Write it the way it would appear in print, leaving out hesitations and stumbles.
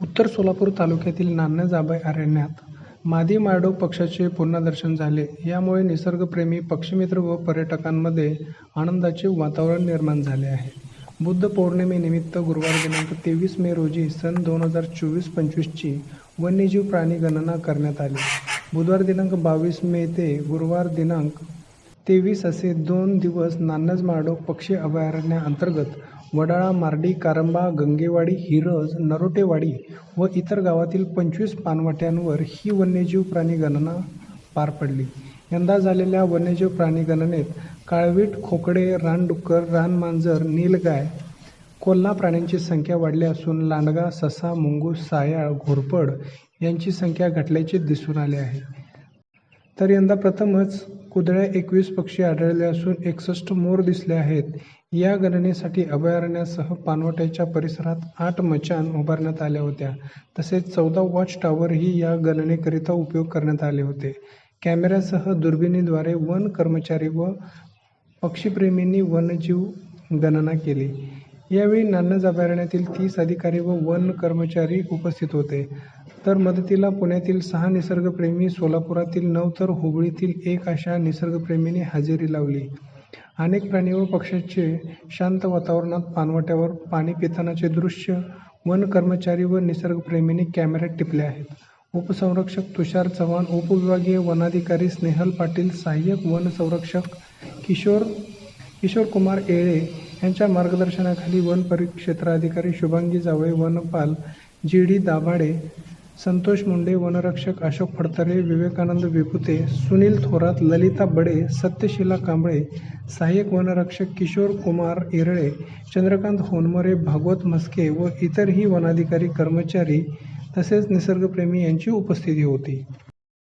उत्तर सोलापूर तालुक्यातील नान्नजाबाई अरण्यात मादी माडोक पक्ष्याचे पुन्हा दर्शन झाले. यामुळे निसर्गप्रेमी, पक्षीमित्र व पर्यटकांमध्ये आनंदाचे वातावरण निर्माण झाले आहे. बुद्ध पौर्णिमेनिमित्त गुरुवार दिनांक 23 मे रोजी सन 2024-25 ची वन्यजीव प्राणी गणना करण्यात आली. बुधवार दिनांक 22 मे ते गुरुवार दिनांक 23 असे 2 दिवस नान्नज माडोक पक्षी अभयारण्याअंतर्गत वडाळा, मार्डी, कारंबा, गंगेवाडी, हिरज, नरोटेवाडी व इतर गावातील 25 पाणवठ्यांवर ही वन्यजीव प्राणी गणना पार पडली. यंदा झालेल्या वन्यजीव प्राणी गणनेत काळवीट, खोकडे, रानडुक्कर, रानमांजर, नीलगाय, कोल्हा प्राण्यांची संख्या वाढली असून लांडगा, ससा, मुंगूस, सायाळ, घोरपड यांची संख्या घटल्याचे दिसून आले आहे. तर यंदा प्रथमच कुदळ्या 21 पक्षी आढळले असून 61 मोर दिसले आहेत. या गणनेसाठी अभयारण्यासह पाणवठ्याच्या परिसरात 8 मचाण उभारण्यात आल्या होत्या. तसेच 14 वॉच टॉवरही या गणनेकरिता उपयोग करण्यात आले होते. कॅमेऱ्यासह दुर्बिणीद्वारे वन कर्मचारी व पक्षीप्रेमींनी वन्यजीव गणना केली. यावेळी नान्नज अभयारण्यातील 30 अधिकारी व वन कर्मचारी उपस्थित होते. तर मदतीला पुण्यातील 6 निसर्गप्रेमी, सोलापुरातील 9 तर हुबळीतील 1 अशा निसर्गप्रेमींनी हजेरी लावली. अनेक प्राणी व पक्ष्यांचे शांत वातावरणात पाणवठ्यावर पाणी पितानाचे दृश्य वन कर्मचारी व निसर्गप्रेमींनी कॅमेऱ्यात टिपले आहेत. उपसंरक्षक तुषार चव्हाण, उपविभागीय वनाधिकारी स्नेहल पाटील, सहाय्यक वन संरक्षक किशोर कुमार येळे यांच्या मार्गदर्शनाखाली वन परिक्षेत्राधिकारी शुभांगी जावळे, वनपाल जी.डी. दाभाडे, संतोष मुंडे, वनरक्षक अशोक फडतरे, विवेकानंद विभुते, सुनील थोरात, ललिता बडे, सत्यशीला कांबळे, सहाय्यक वनरक्षक किशोर कुमार इरळे, चंद्रकांत होनमरे, भागवत म्हस्के व इतरही वनाधिकारी, कर्मचारी तसेच निसर्गप्रेमी यांची उपस्थिती होती.